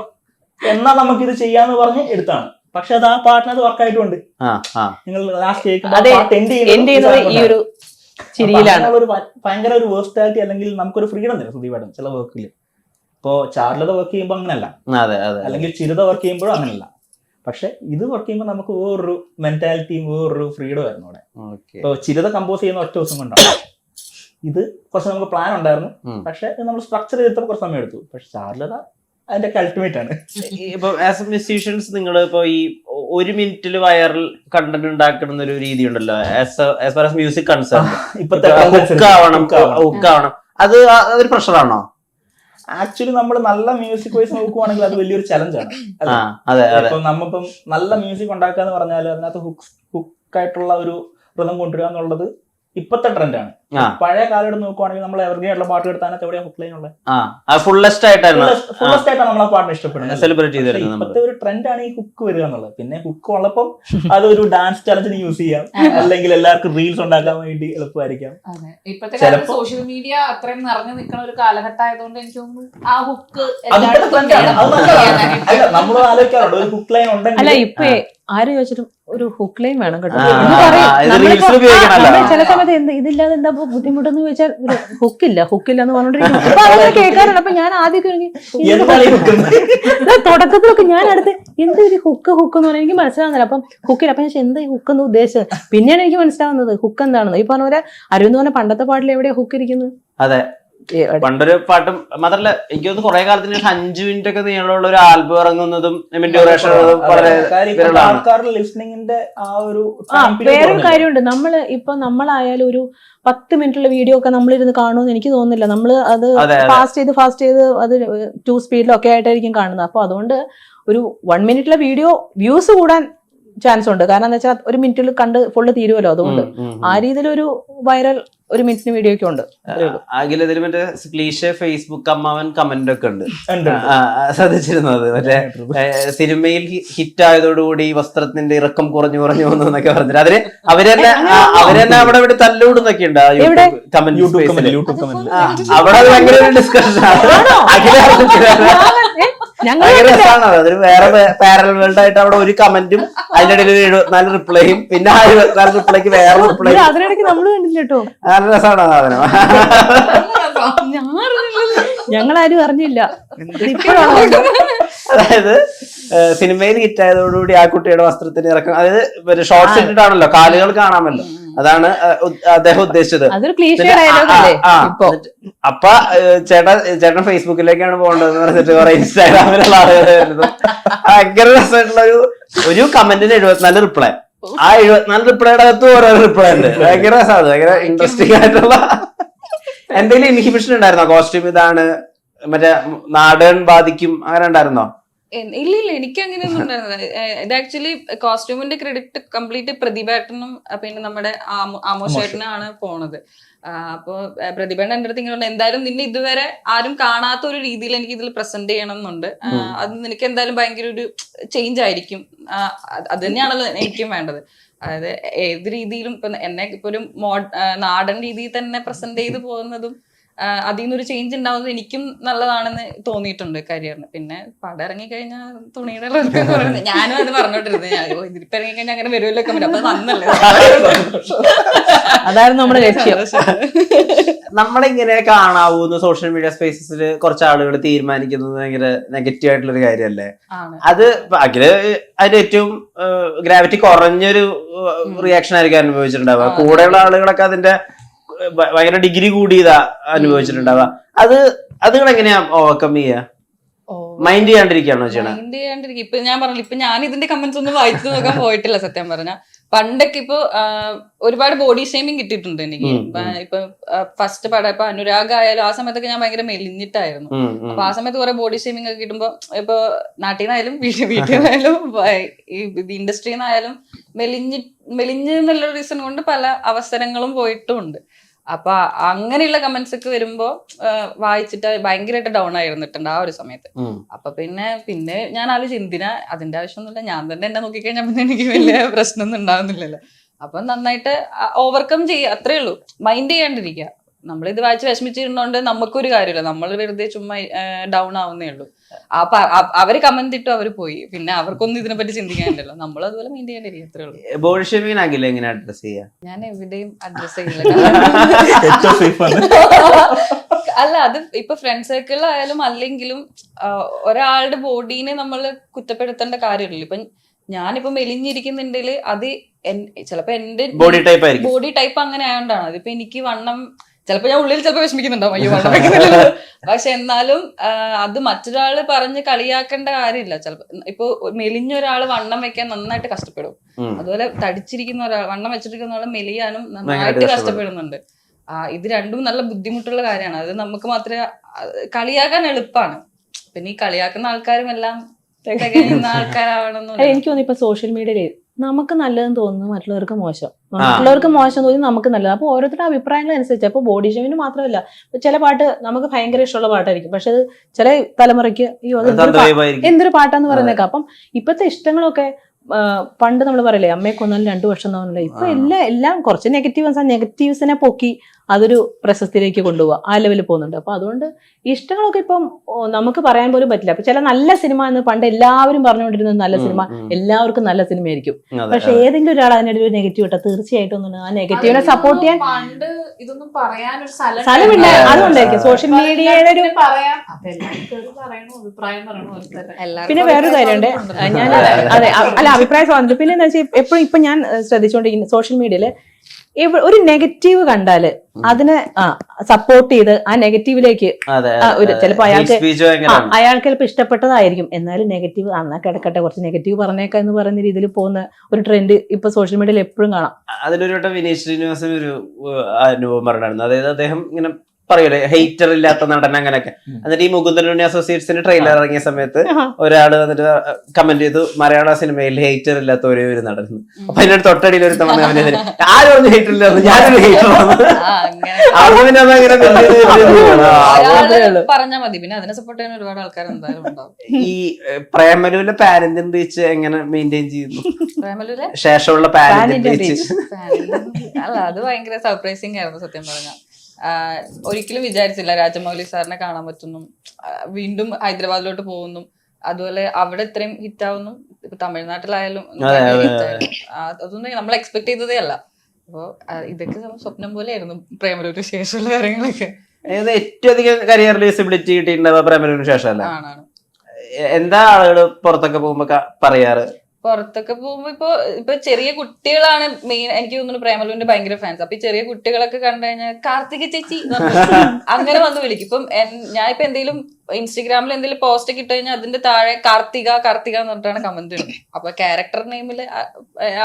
എന്നാ നമുക്ക് ഇത് ചെയ്യാന്ന് പറഞ്ഞ് എടുത്താണ്. പക്ഷെ അത് ആ പാട്ടിനത് വർക്കായിട്ടുണ്ട്. നിങ്ങൾ ലാസ്റ്റ് ഭയങ്കര ഒരു വേഴ്സ്റ്റാലിറ്റി അല്ലെങ്കിൽ നമുക്കൊരു ഫ്രീഡം തരും സുദീപേട്ടൻ ചില വർക്കിൽ. ഇപ്പോ ചാരുലത വർക്ക് ചെയ്യുമ്പോൾ അങ്ങനല്ല, അല്ലെങ്കിൽ ചിരുത വർക്ക് ചെയ്യുമ്പോഴും അങ്ങനല്ല. പക്ഷെ ഇത് വർക്ക് ചെയ്യുമ്പോൾ നമുക്ക് വേറൊരു മെന്റാലിറ്റിയും വേറൊരു ഫ്രീഡം ആയിരുന്നു അവിടെ. ഇപ്പൊ ചിരുത കമ്പോസ് ചെയ്യുന്ന ഒറ്റ ദിവസം കൊണ്ടാണ്. ഇത് കുറച്ച് നമുക്ക് പ്ലാൻ ഉണ്ടായിരുന്നു, പക്ഷെ നമ്മൾ സ്ട്രക്ചർ ചെയ്തപ്പോൾ കുറച്ച് സമയം എടുത്തു. പക്ഷെ ചാരുലത അതിന്റെ അൾട്ടിമേറ്റ് ആണ്. ഇപ്പൊ ആസ് എ മ്യൂസീഷ്യൻസ് നിങ്ങൾ ഇപ്പൊ ഈ 1 മിനിറ്റിൽ വൈറൽ കണ്ടന്റ് ഉണ്ടാക്കുന്ന ഒരു രീതി ഉണ്ടല്ലോ, as far as music concern. ഹുക്കാവണം. അത് അതൊരു പ്രഷറാണോ? ആക്ച്വലി നമ്മൾ നല്ല മ്യൂസിക് വൈസ് നോക്കുവാണെങ്കിൽ അത് വലിയൊരു ചലഞ്ചാണ്. ഇപ്പൊ നമ്മിപ്പം നല്ല മ്യൂസിക് ഉണ്ടാക്കുക എന്ന് പറഞ്ഞാൽ അതിനകത്ത് ഹുക്കായിട്ടുള്ള ഒരു റിതം കൊണ്ടുവരിക എന്നുള്ളത് ഇപ്പത്തെ ട്രെൻഡാണ്. പഴയ കാലം നോക്കുവാണെങ്കിൽ നമ്മൾ എവർഗ്രീൻ ആയിട്ടുള്ള പാട്ട് എടുത്താനകത്ത് എവിടെയാ ഹുക്ക് ലൈൻ ഉള്ളത്? ഫുള്ളസ്റ്റ് ആയിട്ടാണ് നമ്മൾ ആ പാട്ടിനെ ഇഷ്ടപ്പെടുന്നത്. ഇപ്പത്തെ ഒരു ട്രെൻഡാണ് ഈ ഹുക്ക് വരിക എന്നുള്ളത്. പിന്നെ ഹുക്ക് ഉള്ളപ്പം അതൊരു ഡാൻസ് ചലഞ്ചിന് യൂസ് ചെയ്യാം, അല്ലെങ്കിൽ എല്ലാവർക്കും റീൽസ് ഉണ്ടാക്കാൻ വേണ്ടി എളുപ്പമായിരിക്കാം. ഇപ്പോഴത്തെ സോഷ്യൽ മീഡിയ അത്രയും നിറഞ്ഞു നിൽക്കുന്ന ഒരു കാലഘട്ടം ആയതുകൊണ്ട് എനിക്ക് തോന്നുന്നു ആ ഹുക്ക് നമ്മൾ ആലോചിക്കാറുണ്ട് ഒരു ഹുക്ക് ലൈൻ ഉണ്ടെങ്കിൽ. അല്ല, ഇപ്പൊ ആര് ചോദിച്ചിട്ടും ഒരു ഹുക്ക് ലൈൻ വേണം കേട്ടോ. ചില സമയത്ത് ഇതില്ലാതെ എന്താ ബുദ്ധിമുട്ടെന്ന് ചോദിച്ചാൽ ഹുക്കില്ല എന്ന് പറഞ്ഞോണ്ടിരിക്കും. കേൾക്കാറുണ്ട്. അപ്പൊ ഞാൻ ആദ്യമൊക്കെ തുടക്കത്തിലൊക്കെ ഞാൻ അടുത്ത് എന്താ ഒരു ഹുക്ക് എന്ന് പറഞ്ഞാൽ എനിക്ക് മനസ്സിലാവുന്നില്ല. അപ്പം ഹുക്കില്ല. അപ്പൊ ഞാൻ എന്താ ഈ ഹുക്ക് എന്ന് ഉദ്ദേശിച്ചത്? പിന്നെയാണ് എനിക്ക് മനസ്സിലാവുന്നത് ഹുക്ക് എന്താണെന്ന്. ഈ പറഞ്ഞ പോലെ അരവിന്ദ് പറഞ്ഞ പണ്ടത്തെ പാട്ടിൽ എവിടെയാ ഹുക്ക് ഇരിക്കുന്നത്? അതെ, പണ്ടൊരു പാട്ടും മാത്രല്ല എനിക്ക് തോന്നുന്നു കുറെ കാലത്തിന് 5 മിനിറ്റ് ഒക്കെ നീളമുള്ള ഒരു ആൽബം ഇറങ്ങുന്നതും വേറൊരു കാര്യമുണ്ട്. നമ്മളായാലും ഒരു 10 മിനിറ്റുള്ള വീഡിയോ ഒക്കെ നമ്മളിരുന്ന് കാണുമെന്ന് എനിക്ക് തോന്നുന്നില്ല. നമ്മള് അത് ഫാസ്റ്റ് ചെയ്ത് അത് 2 സ്പീഡിലൊക്കെ ആയിട്ടായിരിക്കും കാണുന്നത്. അപ്പൊ അതുകൊണ്ട് ഒരു 1 മിനിറ്റിലെ വീഡിയോ വ്യൂസ് കൂടാൻ ചാൻസ് ഉണ്ട്. കാരണം എന്താ വെച്ചാൽ 1 മിനിറ്റിൽ കണ്ട് ഫുള്ള് തീരുമല്ലോ. അതുകൊണ്ട് ആ രീതിയിലൊരു വൈറൽ 1 മിനിറ്റിന് വീഡിയോ ഒക്കെ ഉണ്ട്. ഇതിൽ മറ്റേ ക്ലീഷേ ഫേസ്ബുക്ക് അമ്മാവൻ കമന്റ് ഒക്കെ ഉണ്ട് ശ്രദ്ധിച്ചിരുന്നത്. മറ്റേ സിനിമയിൽ ഹിറ്റ് ആയതോടുകൂടി വസ്ത്രത്തിന്റെ ഇറക്കം കുറഞ്ഞു വന്നു എന്നൊക്കെ പറഞ്ഞിട്ട് അതിന് അവരെന്നെ അവിടെ ഇവിടെ തല്ലുകൂടുന്നൊക്കെ ഉണ്ട് കമന്റ് അവിടെ. ഭയങ്കര ഡിസ്കഷൻ അതൊരു വേറെ പാരലൽ വേൾഡ് ആയിട്ട് അവിടെ ഒരു കമന്റും അതിന്റെ ഇടയിൽ 74 റിപ്ലൈയും പിന്നെ ആ 74 റിപ്ലൈക്ക് വേറെ റിപ്ലൈ. അതിനിടയ്ക്ക് നമ്മള് കണ്ടില്ല കേട്ടോ. നല്ല രസമാണ് സാധനം. ഞങ്ങളാരും അറിഞ്ഞില്ല. അതായത് സിനിമയിൽ ഹിറ്റ് ആയതോടുകൂടി ആ കുട്ടിയുടെ വസ്ത്രത്തിന് ഇറക്കം, അതായത് ഷോർട്സ് ഇട്ടിട്ടാണല്ലോ, കാലുകൾ കാണാമല്ലോ, അതാണ് അദ്ദേഹം ഉദ്ദേശിച്ചത്. അതൊരു ക്ലീഷേ ഡയലോഗ് അല്ലേ ഇപ്പൊ? അപ്പൊ ചേട്ടൻ ഫേസ്ബുക്കിലേക്കാണ് പോകേണ്ടതെന്ന് പറഞ്ഞിട്ട് കുറെ ഇൻസ്റ്റാഗ്രാമിലുള്ള ആളുകൾ വരുന്നത്. ഭയങ്കര രസമായിട്ടുള്ള ഒരു കമന്റിന് 74 റിപ്ലൈ. ആ 74 റിപ്ലൈയുടെ അകത്ത് ഓരോ റിപ്ലൈ ഉണ്ട്. ഭയങ്കര രസമാണ്, ഭയങ്കര ഇൻട്രസ്റ്റിംഗ് ആയിട്ടുള്ള. എന്തെങ്കിലും ഇൻഹിബിഷൻ ഉണ്ടായിരുന്നോ? കോസ്റ്റ്യൂം ഇതാണ്, മറ്റേ നാടൻ ബാധിക്കും, അങ്ങനെ ഉണ്ടായിരുന്നോ? ഇല്ല എനിക്ക് അങ്ങനെയൊന്നും ഉണ്ടായിരുന്നില്ല. ഇത് ആക്ച്വലി കോസ്റ്റ്യൂമിന്റെ ക്രെഡിറ്റ് കംപ്ലീറ്റ് പ്രതിഭേട്ടനും പിന്നെ നമ്മുടെ ആമോഷേട്ടനാണ് പോണത്. അപ്പൊ പ്രതിഭേട്ടൻ എന്റെ അടുത്ത് ഇങ്ങനെ എന്തായാലും നിന്നെ ഇതുവരെ ആരും കാണാത്ത ഒരു രീതിയിൽ എനിക്ക് ഇതിൽ പ്രസന്റ് ചെയ്യണം എന്നുണ്ട്. അത് നിനക്ക് എന്തായാലും ഭയങ്കര ഒരു ചേഞ്ച് ആയിരിക്കും. അത് തന്നെയാണല്ലോ എനിക്കും വേണ്ടത്. അതായത് ഏത് രീതിയിലും ഇപ്പൊ എന്നെ ഇപ്പൊ ഒരു നാടൻ രീതിയിൽ തന്നെ പ്രസന്റ് ചെയ്ത് പോകുന്നതും അതിൽ നിന്നൊരു ചേഞ്ച് ഉണ്ടാവുന്നത് എനിക്കും നല്ലതാണെന്ന് തോന്നിയിട്ടുണ്ട് കരിയറിന്. പിന്നെ പടം ഇറങ്ങിക്കഴിഞ്ഞാൽ തുണിയുടെ പറയുന്നത് ഞാനും അത് പറഞ്ഞോണ്ടിരുന്നത്. ഇതിപ്പോ ഇറങ്ങിക്കഴിഞ്ഞാൽ അങ്ങനെ വരുമല്ലോ ഒക്കെ അപ്പൊ നന്നല്ലേ, അതായിരുന്നു നമ്മുടെ ലക്ഷ്യം. നമ്മളിങ്ങനെ കാണാവൂന്ന് സോഷ്യൽ മീഡിയ സ്പേസസിൽ കുറച്ച് ആളുകൾ തീരുമാനിക്കുന്നത് ഭയങ്കര നെഗറ്റീവ് ആയിട്ടുള്ള ഒരു കാര്യമല്ലേ? അത് അതിന്റെ ഏറ്റവും ഗ്രാവിറ്റി കുറഞ്ഞൊരു റിയാക്ഷൻ ആയിരിക്കും അനുഭവിച്ചിട്ടുണ്ടാവുക. കൂടെയുള്ള ആളുകളൊക്കെ അതിന്റെ ഭയങ്കര ഡിഗ്രി കൂടിയതാ അനുഭവിച്ചിട്ടുണ്ടാവുക. അത് നിങ്ങൾ എങ്ങനെയാ ഓവർകം ചെയ്യാ? മൈൻഡ് ചെയ്യാണ്ടിരിക്കുകയാണോ ചെയ്യണം? മൈൻഡ് ചെയ്യാണ്ടിരിക്കും. ഇപ്പൊ ഞാൻ പറഞ്ഞില്ല, ഇപ്പൊ ഞാൻ ഇതിന്റെ കമന്റ്സ് ഒന്നും വായിച്ചു നോക്കാൻ പോയിട്ടില്ല സത്യം പറഞ്ഞ. പണ്ടൊക്കെ ഇപ്പൊ ഒരുപാട് ബോഡി ഷേമിങ് കിട്ടിയിട്ടുണ്ട് എനിക്ക്. ഇപ്പൊ ഫസ്റ്റ് പടം ഇപ്പൊ അനുരാഗ് ആയാലും ആ സമയത്തൊക്കെ ഞാൻ ഭയങ്കര മെലിഞ്ഞിട്ടായിരുന്നു. അപ്പൊ ആ സമയത്ത് കുറെ ബോഡി ഷേമിങ് ഒക്കെ കിട്ടുമ്പോ ഇപ്പൊ നാട്ടിൽ നിന്നായാലും വീട്ടിൽ നിന്നായാലും ഈ ഇൻഡസ്ട്രിയിൽ നിന്നായാലും മെലിഞ്ഞ് എന്നുള്ള റീസൺ കൊണ്ട് പല അവസരങ്ങളും പോയിട്ടുമുണ്ട്. അപ്പൊ അങ്ങനെയുള്ള കമന്റ്സ് ഒക്കെ വരുമ്പോ വായിച്ചിട്ട് ഭയങ്കരമായിട്ട് ഡൗൺ ആയിരുന്നിട്ടുണ്ട് ആ ഒരു സമയത്ത്. അപ്പൊ പിന്നെ ഞാൻ ആലോചിച്ചു എന്തിനാ, അതിന്റെ ആവശ്യമൊന്നുമില്ല, ഞാൻ തന്നെ എന്നെ നോക്കിക്കഴിഞ്ഞാൽ പിന്നെ എനിക്ക് വലിയ പ്രശ്നമൊന്നും ഉണ്ടാവുന്നില്ലല്ലോ. അപ്പൊ നന്നായിട്ട് ഓവർകം ചെയ്യുക, അത്രേ ഉള്ളൂ. മൈൻഡ് ചെയ്യാണ്ടിരിക്കുക. നമ്മളിത് വായിച്ച് വിഷമിച്ചിരുന്നോണ്ട് നമുക്കൊരു കാര്യമില്ല, നമ്മൾ വെറുതെ ചുമ്മാ ഡൗൺ ആവുന്നേ ഉള്ളൂ. അവര് കമന്റ് ഇട്ടു, അവര് പോയി, പിന്നെ അവർക്കൊന്നും ഇതിനെ പറ്റി ചിന്തിക്കാനുണ്ടല്ലോ. നമ്മൾ അതുപോലെ മെയിൻ ചെയ്യാണ്ടിരിക്കും, അത്രേ ഉള്ളൂ. ബോഡി ഷേമിംഗ് ആകില്ല എങ്ങനെ അഡ്രസ് ചെയ്യാ? ഞാൻ എവിടെയും അഡ്രസ് ചെയ്യില്ല. അല്ല, അത് ഇപ്പൊ ഫ്രണ്ട് സർക്കിളിലായാലും അല്ലെങ്കിലും ഒരാളുടെ ബോഡീനെ നമ്മൾ കുറ്റപ്പെടുത്തേണ്ട കാര്യമില്ലല്ലോ. ഇപ്പൊ ഞാനിപ്പോ മെലിഞ്ഞിരിക്കുന്നുണ്ടെങ്കിൽ അത് ചിലപ്പോ എന്റെ ബോഡി ടൈപ്പ് അങ്ങനെ ആയതുകൊണ്ടാണ്. അതിപ്പോ എനിക്ക് വണ്ണം ചിലപ്പോ ഞാൻ ഉള്ളിൽ ചിലപ്പോ വിഷമിക്കുന്നുണ്ടാവും, അയ്യോ വണ്ണം വെക്കുന്നില്ലല്ലോ. പക്ഷെ എന്നാലും അത് മറ്റൊരാള് പറഞ്ഞ് കളിയാക്കേണ്ട കാര്യമില്ല. ചിലപ്പോ ഇപ്പൊ മെലിഞ്ഞ ഒരാള് വണ്ണം വെക്കാൻ നന്നായിട്ട് കഷ്ടപ്പെടും. അതുപോലെ തടിച്ചിരിക്കുന്ന ഒരാൾ, വണ്ണം വെച്ചിരിക്കുന്ന ഒരാൾ മെലിയാനും നന്നായിട്ട് കഷ്ടപ്പെടുന്നുണ്ട്. ഇത് രണ്ടും നല്ല ബുദ്ധിമുട്ടുള്ള കാര്യമാണ്. അത് നമുക്ക് മാത്രമേ കളിയാക്കാൻ എളുപ്പമാണ്. പിന്നെ ഈ കളിയാക്കുന്ന ആൾക്കാരും എല്ലാം ആൾക്കാരാവണം. എനിക്ക് തോന്നുന്നു ഇപ്പൊ സോഷ്യൽ മീഡിയയില് നമുക്ക് നല്ലതെന്ന് തോന്നുന്നു, മറ്റുള്ളവർക്ക് മോശം, മറ്റുള്ളവർക്ക് മോശം തോന്നി നമുക്ക് നല്ലത്. അപ്പൊ ഓരോരുത്തരുടെ അഭിപ്രായങ്ങൾ അനുസരിച്ച്. അപ്പൊ ബോഡി ഷേമിന് മാത്രമല്ല, ചില പാട്ട് നമുക്ക് ഭയങ്കര ഇഷ്ടമുള്ള പാട്ടായിരിക്കും, പക്ഷെ അത് ചില തലമുറയ്ക്ക് എന്തൊരു പാട്ടാന്ന് പറയുന്നേക്കാം. അപ്പം ഇപ്പത്തെ ഇഷ്ടങ്ങളൊക്കെ പണ്ട് നമ്മൾ പറയില്ലേ അമ്മയെ കൊന്നാലും 2 വർഷം തോന്നില്ല. ഇപ്പൊ എല്ലാം കുറച്ച് നെഗറ്റീവ്സിനെ പൊക്കി അതൊരു പ്രശസ്തിയിലേക്ക് കൊണ്ടുപോവുക, ആ ലെവലിൽ പോകുന്നുണ്ട്. അപ്പൊ അതുകൊണ്ട് ഇഷ്ടങ്ങളൊക്കെ ഇപ്പം നമുക്ക് പറയാൻ പോലും പറ്റില്ല. അപ്പൊ ചില നല്ല സിനിമ എന്ന് പണ്ട് എല്ലാവരും പറഞ്ഞുകൊണ്ടിരുന്നത് നല്ല സിനിമ എല്ലാവർക്കും നല്ല സിനിമയായിരിക്കും. പക്ഷെ ഏതെങ്കിലും ഒരാൾ അതിനിടയിൽ ഒരു നെഗറ്റീവ് ഇട്ടാൽ തീർച്ചയായിട്ടും ആ നെഗറ്റീവിനെ സപ്പോർട്ട് ചെയ്യാൻ സ്ഥലമില്ല. അതുകൊണ്ടായിരിക്കും സോഷ്യൽ മീഡിയയുടെ ഒരു പിന്നെ വേറൊരു കാര്യമുണ്ട്. ഞാൻ അല്ല അഭിപ്രായ സ്വാതന്ത്ര്യം. പിന്നെ എന്താ വെച്ചാൽ എപ്പോഴും ഇപ്പൊ ഞാൻ ശ്രദ്ധിച്ചുകൊണ്ടിരിക്കുന്ന സോഷ്യൽ മീഡിയയില് ഒരു നെഗറ്റീവ് കണ്ടാല് അതിനെ സപ്പോർട്ട് ചെയ്ത് ആ നെഗറ്റീവിലേക്ക് ചിലപ്പോ അയാൾക്ക് ചിലപ്പോൾ ഇഷ്ടപ്പെട്ടതായിരിക്കും, എന്നാലും നെഗറ്റീവ് എന്നാ കിടക്കട്ടെ കുറച്ച് നെഗറ്റീവ് പറഞ്ഞേക്കാം എന്ന് പറയുന്ന രീതിയിൽ പോകുന്ന ഒരു ട്രെൻഡ് ഇപ്പൊ സോഷ്യൽ മീഡിയയിൽ എപ്പോഴും കാണാം. അതിലൊരു വട്ടം വിനീത് ശ്രീനിവാസൻ ഒരു അനുഭവം പറഞ്ഞിരുന്നു. അതായത് അദ്ദേഹം ഇങ്ങനെ പറയൂലേ ഹെയ്റ്റർ ഇല്ലാത്ത നടൻ അങ്ങനെയൊക്കെ. എന്നിട്ട് ഈ മുകുന്ദനുണ്ണി അസോസിയേറ്റ്സിന്റെ ട്രെയിലർ ഇറങ്ങിയ സമയത്ത് ഒരാള് വന്നിട്ട് കമന്റ് ചെയ്തു, മലയാള സിനിമയിൽ ഹെയ്റ്റർ ഇല്ലാത്ത ഒരേ ഒരു നടന്നു. അപ്പൊ അതിന്റെ തൊട്ടടിയിൽ ഒരു തവണ ആരും ഹെയ്റ്റർ ഇല്ലായിരുന്നു, ഞാനൊരു ഹെയ്റ്റർ പറഞ്ഞാൽ മതി, പിന്നെ അതിനെ സപ്പോർട്ട് ചെയ്യാൻ ഒരുപാട് ആൾക്കാർ എന്തായാലും ഉണ്ടാവും. ഈ പ്രേമലുവിന്റെ പാരന്റിൻ റീച്ച് എങ്ങനെ മെയിൻറ്റെയിൻ ചെയ്യുന്നു? പ്രേമലുവിലെ ശേഷമുള്ള പാരന്റിൻ റീച്ച് അല്ല അത് ഭയങ്കര സർപ്രൈസിങ് ആയിരുന്നു സത്യം പറഞ്ഞാൽ. ഒരിക്കലും വിചാരിച്ചില്ല രാജമൗലി സാറിനെ കാണാൻ പറ്റുന്നു, വീണ്ടും ഹൈദരാബാദിലോട്ട് പോകുന്നു, അതുപോലെ അവിടെ ഇത്രയും ഹിറ്റ് ആവുന്നു. ഇപ്പൊ തമിഴ്നാട്ടിലായാലും അതൊന്നും നമ്മൾ എക്സ്പെക്ട് ചെയ്തതേ അല്ല. അപ്പൊ ഇതൊക്കെ സ്വപ്നം പോലെ ആയിരുന്നു പ്രേമലൂര് ശേഷമുള്ള കാര്യങ്ങളൊക്കെ. ഏറ്റവും അധികം കരിയറിൽ വിസിബിലിറ്റി കിട്ടിയിട്ടുണ്ടാവുക പ്രേമലുവിന് ശേഷമല്ല. ആണാണ്. എന്താ ആളുകൾ പുറത്തൊക്കെ പോകുമ്പോ പറയാറ്? പുറത്തൊക്കെ പോകുമ്പോ ഇപ്പൊ ചെറിയ കുട്ടികളാണ് മെയിൻ. എനിക്ക് തോന്നുന്നു പ്രേമലുവിന്റെ ഭയങ്കര ഫാൻസ്. അപ്പൊ ഈ ചെറിയ കുട്ടികളൊക്കെ കണ്ടു കഴിഞ്ഞാൽ കാർത്തിക ചേച്ചി അങ്ങനെ വന്ന് വിളിക്കും. ഇപ്പം ഞാൻ ഇപ്പൊ എന്തെങ്കിലും ഇൻസ്റ്റഗ്രാമിൽ എന്തെങ്കിലും പോസ്റ്റ് ഒക്കെ ഇട്ട് കഴിഞ്ഞാൽ അതിന്റെ താഴെ കാർത്തിക കാർത്തിക എന്ന് പറഞ്ഞിട്ടാണ് കമന്റ് ഇടുന്നത്. അപ്പൊ ക്യാരക്ടർ നെയിമില്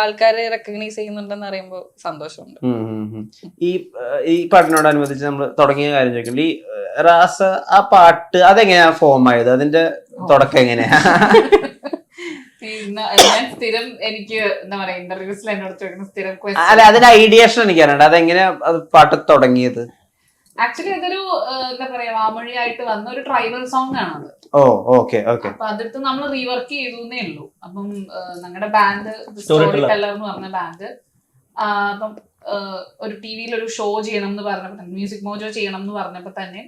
ആൾക്കാരെ റെക്കഗ്നൈസ് ചെയ്യുന്നുണ്ടെന്ന് അറിയുമ്പോ സന്തോഷമുണ്ട്. ഈ പാട്ടിനോടനുബന്ധിച്ച് നമ്മൾ തുടങ്ങിയ കാര്യം ചോദിക്കുന്നുണ്ട്. ഈ റാസ ആ പാട്ട് അതെങ്ങനെയാ ഫോം ആയത്? അതിന്റെ തുടക്കം എങ്ങനെയാ? ഞാൻ സ്ഥിരം എനിക്ക് എന്താ പറയാ ഇന്റർവ്യൂസിൽ എന്നോട് ചോദിക്കുന്ന സ്ഥിരം അല്ല, അതിന്റെ ഐഡിയേഷൻ എനിക്ക് അറിയണ്ട. അതെങ്ങനെയാ പാട്ട് തുടങ്ങിയത്? ആക്ച്വലി അതൊരു എന്താ പറയാ വാമൊഴിയായിട്ട് വന്ന ഒരു ട്രൈബൽ സോങ് ആണത്. ഓ ഓക്കെ ഓക്കെ. അപ്പൊ അതെടുത്ത് നമ്മൾ റീവർക്ക് ചെയ്തേ ഉള്ളൂ. അപ്പം ഞങ്ങളുടെ ബാൻഡ് സ്റ്റോറി ടെല്ലർ എന്ന് പറഞ്ഞ ബാൻഡ് അപ്പം ഒരു ടിവിയിൽ ഒരു ഷോ ചെയ്യണം എന്ന് പറഞ്ഞപ്പോ, മ്യൂസിക് മോജോ ചെയ്യണം എന്ന് പറഞ്ഞപ്പോ തന്നെ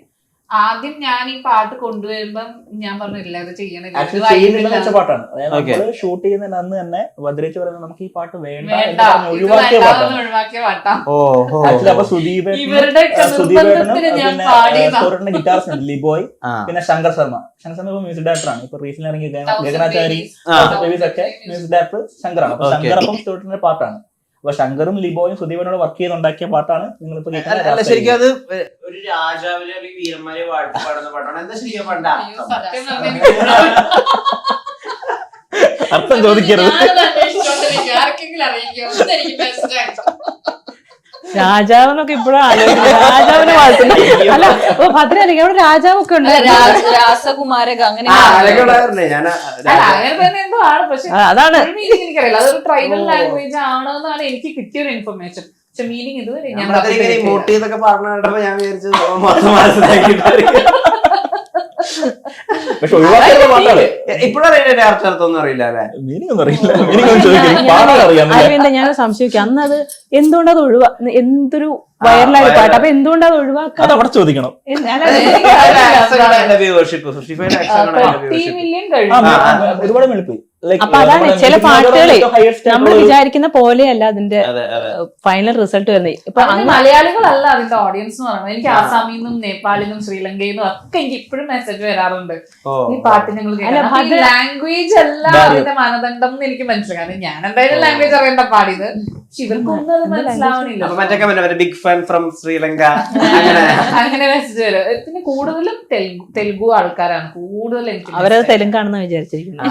ആദ്യം ഞാൻ ഈ പാട്ട് കൊണ്ടുവരുമ്പം ഞാൻ പറഞ്ഞില്ല ഇത് ചെയ്യണില്ല പാട്ടാണ്. ഷൂട്ട് ചെയ്യുന്നതിന് അന്ന് തന്നെ ഭദ്രേച്ച് പറയുന്നത് നമുക്ക് ഈ പാട്ട് വേണ്ട ഒഴിവാക്കിയ പാട്ടാ. അപ്പൊ സുദീപേട്ടനും ഗിറ്റാറിസ്റ്റ് ലിബോയ്, പിന്നെ ശങ്കർ ശർമ്മ ഇപ്പൊ മ്യൂസിക് ഡയറക്ടറാണ്. ഇപ്പൊ റീസെന്റ് ഇറങ്ങിയ ഗഗനാചാരി ഒക്കെ മ്യൂസിക് ഡയറക്ടർ ശങ്കറാണ്. അപ്പൊ ശങ്കർ അപ്പം സ്റ്റോറിന്റെ പാട്ടാണ്. അപ്പൊ ശങ്കറും ലിബോയും സുദീപനോട് വർക്ക് ചെയ്തുണ്ടാക്കിയ പാട്ടാണ് നിങ്ങളിപ്പോ കേൾക്കുന്നത്. ശരിക്കും അത് ഒരു രാജാവിനെ അല്ലെങ്കിൽ വീരന്മാരെ പാടുന്ന പാട്ടാണ്. എന്താ ശരിക്കും അർത്ഥം ചോദിക്കരുത്. രാജാവെന്നൊക്കെ ഇപ്പോഴും രാജാവിനെ വളർത്തുന്നു. അല്ല ഭദ്ര അല്ലെങ്കിൽ അവിടെ രാജാവൊക്കെ ഉണ്ട്. രാസകുമാരക അങ്ങനെ അതാണ് എനിക്കറിയില്ല. അതൊരു ട്രൈബൽ ലാംഗ്വേജ് ആണെന്നാണ് എനിക്ക് കിട്ടിയൊരു ഇൻഫർമേഷൻ. പക്ഷെ മീനിങ് ഇതുവരെ ഞാൻ പറഞ്ഞപ്പോ ഞാൻ വിചാരിച്ചു പക്ഷെ ഒഴിവാക്കിയ പാട്ടാണ്. ഇപ്പോഴും അറിയില്ല, അർത്ഥമൊന്നും അറിയില്ല അല്ലെ? മീനിങ് ഒന്നും അറിയില്ല. മീനിങ് ഒന്നും ചോദിക്കില്ല. അറിയണ്ട. ഞാൻ സംശയിക്കാം അന്ന് അത് എന്തുകൊണ്ടത് എന്തൊരു വൈറലായ പാട്ട്. അപ്പൊ എന്തുകൊണ്ടത് ഒഴിവാക്കാം? അത് അവിടെ ചോദിക്കണം. ഒരുപാട് വെളുപ്പോയി. അപ്പൊ അതാണ് ചില പാട്ടുകളെ നമ്മൾ വിചാരിക്കുന്ന പോലെയല്ല അതിന്റെ ഫൈനൽ റിസൾട്ട് വരുന്നത്. ഇപ്പൊ മലയാളികളല്ല അതിന്റെ ഓഡിയൻസ് എന്ന് പറയുന്നത്. എനിക്ക് ആസാമിൽ നിന്നും നേപ്പാളിൽ നിന്നും ശ്രീലങ്കയിൽ നിന്നും ഒക്കെ എനിക്ക് ഇപ്പോഴും മെസ്സേജ് വരാറുണ്ട്. ഈ പാട്ട് ഞങ്ങൾ ലാംഗ്വേജ് അല്ല അതിന്റെ മാനദണ്ഡം എന്ന് എനിക്ക് മനസ്സിലായി. കാരണം ഞാൻ എന്തായാലും ലാംഗ്വേജ് അറിയേണ്ട പാടിയത്. പക്ഷെ ഇവർക്കൊന്നും അത് മനസ്സിലാവണില്ല. ബിഗ് ഫാൻ ഫ്രം ശ്രീലങ്ക അങ്ങനെ മെസ്സേജ് വരും. പിന്നെ കൂടുതലും തെലുഗു ആൾക്കാരാണ് കൂടുതൽ. എനിക്ക് അവരത് തെലുങ്കാണെന്ന് വിചാരിച്ചിരിക്കുന്നു.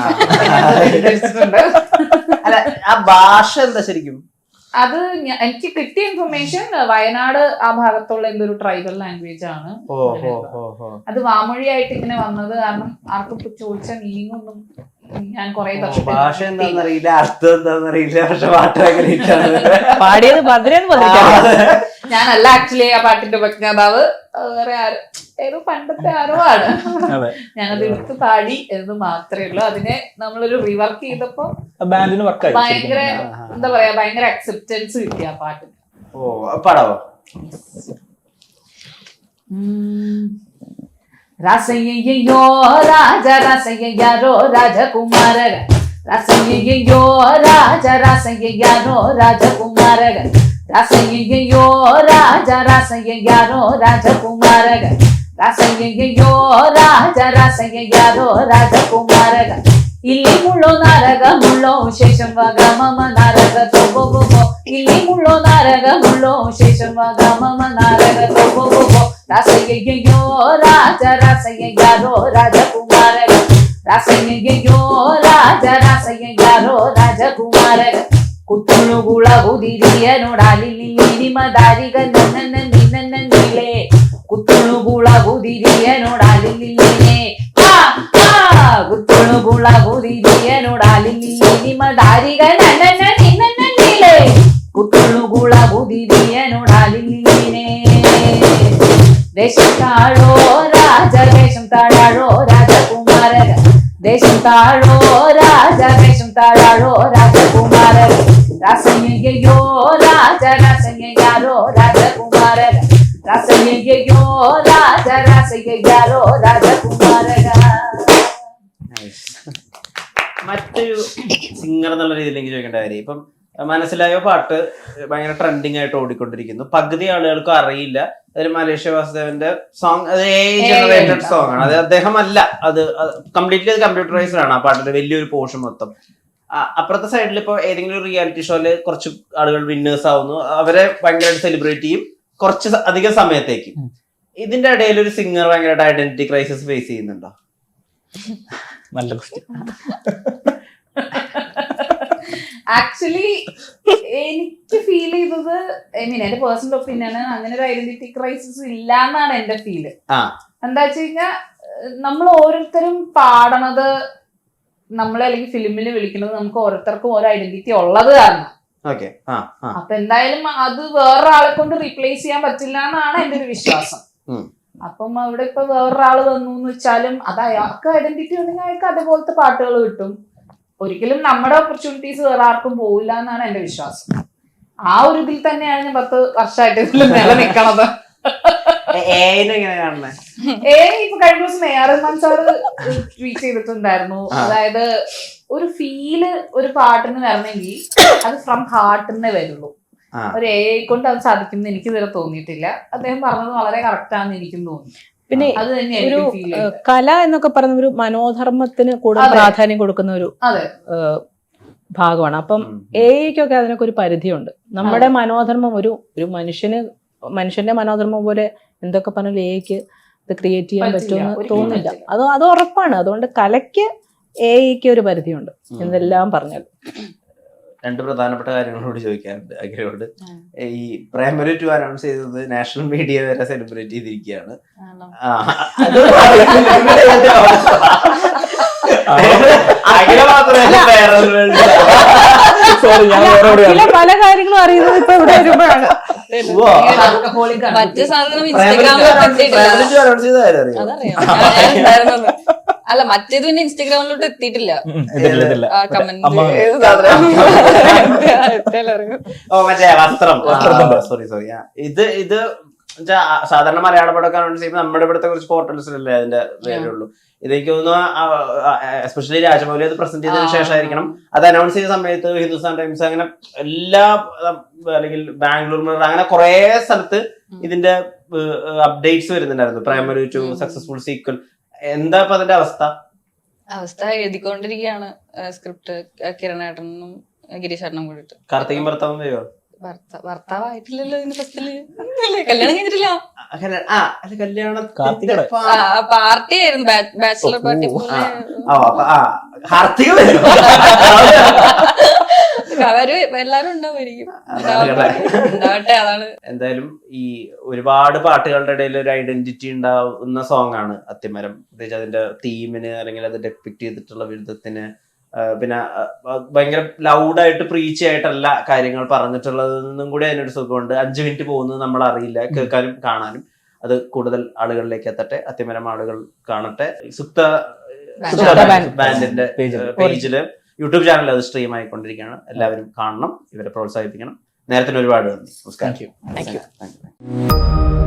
അല്ല, ആ ഭാഷ എന്താ ശരിക്കും? അത് എനിക്ക് കിട്ടിയ ഇൻഫർമേഷൻ വയനാട് ആ ഭാഗത്തുള്ള എന്തൊരു ട്രൈബൽ ലാംഗ്വേജ് ആണ്. അത് വാമൊഴിയായിട്ട് ഇങ്ങനെ വന്നത് കാരണം ആർക്കും ചോദിച്ച മീനിങ് ഒന്നും ഞാൻ കുറെ ഭാഷ എന്താന്നറിയില്ല, അർത്ഥം എന്താന്നറിയില്ല, പക്ഷെ പാട്ട് പാടിയത് ഞാനല്ല ആക്ച്വലി ആ പാട്ടിന്റെ ഉപജ്ഞാതാവ്. വേറെ ആരും ഏതോ പണ്ടത്തെ ആരോ ആണ്. ഞാനത് എടുത്ത് പാടി എന്ന് മാത്രമേ ഉള്ളൂ. അതിനെ നമ്മളൊരു റീവർക്ക് ചെയ്തപ്പോ ഭയങ്കര എന്താ പറയാ ഭയങ്കര അക്സെപ്റ്റൻസ് കിട്ടി ആ പാട്ടിന്. പാടാവോ? രാസയ്യോ രാജ രാസയ്യാരോ രാജകുമാരക രാസയ്യോ രാജ രാസയ്യാരോ രാജകുമാരക രാസയ്യോ രാജ രാസയ്യാരോ രാജകുമാരക രാസയ്യോ രാജ രാസയ്യാരോ രാജകുമാരക ಇಲ್ಲಿ ಮುಳ್ಳೋ ನಾರಗ ಮುಳ್ಳೋ ಶೇಷಂವಾಗ ಮಮ ನಾರಗ ತೋಬೋ ಇಲ್ಲಿ ಮುಳ್ಳೋ ನಾರಗ ಮುಳ್ಳೋ ಶೇಷಂವಾಗ ಮಮ ನಾರಗ ತೋಬೋ ರಾಸಯ್ಯೋ ರಾಜ ರಾಸಯ್ಯಾರೋ ರಾಜಕುಮಾರಗ ರಾಸಯ್ಯೋ ರಾಜ ರಾಸಯ್ಯಾರೋ ರಾಜಕುಮಾರಗ ಕುತ್ತುಳುಗುಳ ಉದಿರಿಯ ನೋಡಾಲಿ ನಿಮ್ಮ ದಾರಿಗ ನನ್ನ ನೀಲೆ ಕುತ್ತುಳುಗುಳ ಉದಿರಿಯ ನೋಡಾಲಿ ಗುತ್ತುಳುಗುಳ ಉದಿರಿಯ ನೋಡಾಲಿ ನಿಮ್ಮ ದಾರಿಗ ನನ್ನ ನೀಲೆ ಕುತ್ತುಳುಗುಳ ಉದಿರಿಯ ನೋಡಾಲಿ ದೇಶಂ ತಾಳೋ ರಾಜ ದೇಶಂ ತಾಳಾಳೋ ರಾಜಕುಮಾರಗ ದೇಶಂ ತಾಳೋ ರಾಜ ದೇಶಂ ತಾಳಾಳೋ ರಾಜಕುಮಾರಗ ರಾಸಯ್ಯೋ ರಾಜ ರಾಸಯ್ಯಾರೋ ರಾಜಕುಮಾರಗ ರಾಸಯ್ಯೋ ರಾಜ ರಾಸಯ್ಯಾರೋ രാജകുമാരക. മറ്റൊരു സിംഗർ എന്നുള്ള രീതിയിലേക്ക് ചോദിക്കേണ്ട കാര്യം, ഇപ്പം മനസ്സിലായോ പാട്ട് ഭയങ്കര ട്രെൻഡിങ് ആയിട്ട് ഓടിക്കൊണ്ടിരിക്കുന്നു. പകുതി ആളുകൾക്കും അറിയില്ല. അതിൽ മലേഷ്യ വാസുദേവന്റെ സോങ്, അത് ജനറേറ്റഡ് സോങ് ആണ്. അത് അദ്ദേഹം അല്ല, അത് കംപ്ലീറ്റ്ലി അത് കമ്പ്യൂട്ടറൈസ്ഡ് ആണ് ആ പാട്ടിന്റെ വലിയൊരു പോർഷൻ മൊത്തം. അപ്പുറത്തെ സൈഡിൽ ഇപ്പൊ ഏതെങ്കിലും ഒരു റിയാലിറ്റി ഷോയില് കുറച്ച് ആളുകൾ വിന്നേഴ്സ് ആവുന്നു, അവരെ ഭയങ്കരമായിട്ട് സെലിബ്രേറ്റ് ചെയ്യും കുറച്ച് അധികം സമയത്തേക്ക്. ഇതിന്റെ ഇടയിൽ ഒരു സിംഗർ ഭയങ്കരമായിട്ട് ഐഡന്റിറ്റി ക്രൈസിസ് ഫേസ് ചെയ്യുന്നുണ്ടോ? നല്ല ക്വസ്റ്റ്യൻ. ആക്ച്വലി എനിക്ക് ഫീൽ ചെയ്തത്, എന്റെ പേഴ്സണൽ ഒപ്പീനിയൻ, അങ്ങനെ ഒരു ഐഡന്റിറ്റി ക്രൈസിസ് ഇല്ല എന്നാണ് എന്റെ ഫീല്. എന്താ വെച്ച് കഴിഞ്ഞാൽ നമ്മൾ ഓരോരുത്തരും പാടണത്, നമ്മളെ അല്ലെങ്കിൽ ഫിലിമിൽ വിളിക്കുന്നത് നമുക്ക് ഓരോരുത്തർക്കും ഓരോ ഐഡന്റിറ്റി ഉള്ളത് കാരണം. അപ്പൊ എന്തായാലും അത് വേറൊരാളെ കൊണ്ട് റീപ്ലേസ് ചെയ്യാൻ പറ്റില്ല എന്നാണ് എന്റെ ഒരു വിശ്വാസം. അപ്പം അവിടെ ഇപ്പൊ വേറൊരാള് വന്നു എന്ന് വെച്ചാലും അത് അയാൾക്ക് ഐഡന്റിറ്റി ഉണ്ടെങ്കിൽ അയാൾക്ക് അതേപോലത്തെ പാട്ടുകൾ കിട്ടും. ഒരിക്കലും നമ്മുടെ ഓപ്പർച്യൂണിറ്റീസ് വേറെ ആർക്കും പോവില്ല എന്നാണ് എന്റെ വിശ്വാസം. ആ ഒരു ഇതിൽ തന്നെയാണ് ഞാൻ 10 വർഷമായിട്ട് ഇതിൽ നിലനിൽക്കണത്. ഇപ്പൊ കഴിഞ്ഞ ദിവസം AR റഹ്മാൻ സാറ് ട്വീറ്റ് ചെയ്തിട്ടുണ്ടായിരുന്നു. അതായത് ഒരു ഫീല് ഒരു പാട്ടിന് വരണമെങ്കിൽ അത് ഫ്രം ഹാർട്ടിനെ വരുള്ളൂ. ഒരു AI കൊണ്ട് അത് സാധിക്കുമെന്ന് എനിക്ക് ഇതുവരെ തോന്നിയിട്ടില്ല. അദ്ദേഹം പറഞ്ഞത് വളരെ കറക്റ്റ് ആണെന്ന് എനിക്കും തോന്നി. പിന്നെ ഒരു കല എന്നൊക്കെ പറയുന്ന ഒരു മനോധർമ്മത്തിന് കൂടുതൽ പ്രാധാന്യം കൊടുക്കുന്ന ഒരു ഭാഗമാണ്. അപ്പം AIക്കൊക്കെ അതിനൊക്കെ ഒരു പരിധിയുണ്ട്. നമ്മുടെ മനോധർമ്മം ഒരു മനുഷ്യന്റെ മനോധർമ്മം പോലെ എന്തൊക്കെ പറഞ്ഞാലും AIക്ക് ഇത് ക്രിയേറ്റ് ചെയ്യാൻ പറ്റുമെന്ന് തോന്നുന്നില്ല. അത് ഉറപ്പാണ്. അതുകൊണ്ട് കലയ്ക്ക് AIക്ക് ഒരു പരിധിയുണ്ട് എന്തെല്ലാം പറഞ്ഞാലും. 2 പ്രധാനപ്പെട്ട കാര്യങ്ങളോട് ചോദിക്കാറുണ്ട് അഖിലോട്. ഈ പ്രൈമറി 2 അനൗൺസ് ചെയ്തത് നാഷണൽ മീഡിയ വരെ സെലിബ്രേറ്റ് ചെയ്തിരിക്കുകയാണ്. പല കാര്യങ്ങളും അറിയുന്നത് ഇപ്പൊ ഇവിടെ വരുമ്പോഴാണ്. മറ്റു സാധനം ഇൻസ്റ്റാഗ്രാമിലോട്ട് അതറിയാം. അല്ല, മറ്റേത് പിന്നെ ഇൻസ്റ്റാഗ്രാമിലോട്ട് എത്തിയിട്ടില്ല. മറ്റേ വസ്ത്രം, സോറി ഇത് സാധാരണ മലയാള പടമൊക്കെ അനൗൺസ് ചെയ്യുമ്പോൾ നമ്മുടെ ഇവിടുത്തെ കുറച്ച് പോർട്ടൽസിലല്ലേ അതിന്റെ പേരുള്ളൂ. ഇതെനിക്ക് തോന്നുന്നു എസ്പെഷ്യലി രാജമൗലി അത് പ്രസന്റ് ചെയ്തതിനു ശേഷമായിരിക്കണം. അത് അനൗൺസ് ചെയ്ത സമയത്ത് ഹിന്ദുസ്ഥാൻ ടൈംസ് അങ്ങനെ എല്ലാ, അല്ലെങ്കിൽ ബാംഗ്ലൂർ മിറർ, അങ്ങനെ കുറെ സ്ഥലത്ത് ഇതിന്റെ അപ്ഡേറ്റ്സ് വരുന്നുണ്ടായിരുന്നു. Primary 2 successful sequel. എന്താ ഇപ്പൊ അതിന്റെ അവസ്ഥ? എഴുതിക്കൊണ്ടിരിക്കുകയാണ് സ്ക്രിപ്റ്റ്, കിരണേട്ടനും ഗിരീഷേട്ടനും കൂടിയിട്ട്. കാർത്തികൻ ഭർത്താവും വരുമോ? ഭർത്താവായിട്ടില്ലല്ലോ ഇതിന്റെ ഫസ്റ്റില്. കല്യാണം കഴിഞ്ഞിട്ടില്ല. പാർട്ടി ആയിരുന്നു, ബാച്ചിലർ പാർട്ടി പോലെ. അവര് എല്ലാരും ഉണ്ടാവുമായിരിക്കും. ഉണ്ടാവട്ടെ, അതാണ്. എന്തായാലും ഈ ഒരുപാട് പാട്ടുകളുടെ ഇടയിൽ ഒരു ഐഡന്റിറ്റി ഉണ്ടാവുന്ന സോങ് ആണ് അത്തിമരം. പ്രത്യേകിച്ച് അതിന്റെ തീമിന്, അല്ലെങ്കിൽ അത് ഡെപ്പിക്ട് ചെയ്തിട്ടുള്ള വിധത്തിന്, പിന്നെ ഭയങ്കര ലൗഡായിട്ട് പ്രീച്ച് ആയിട്ടല്ല കാര്യങ്ങൾ പറഞ്ഞിട്ടുള്ളതെന്നും കൂടി അതിനൊരു സുഖമുണ്ട്. 5 മിനിറ്റ് പോകുന്നത് നമ്മൾ അറിയില്ല, കേൾക്കാനും കാണാനും. അത് കൂടുതൽ ആളുകളിലേക്ക് എത്തട്ടെ, അത്തിമരം ആളുകൾ കാണട്ടെ. സുക്ത ബാൻഡിന്റെ പേജില്, യൂട്യൂബ് ചാനൽ അത് സ്ട്രീം ആയിക്കൊണ്ടിരിക്കുകയാണ്. എല്ലാവരും കാണണം, ഇവരെ പ്രോത്സാഹിപ്പിക്കണം. നേരത്തിന് ഒരുപാട് നന്ദി. നമസ്കാരം. Thank you.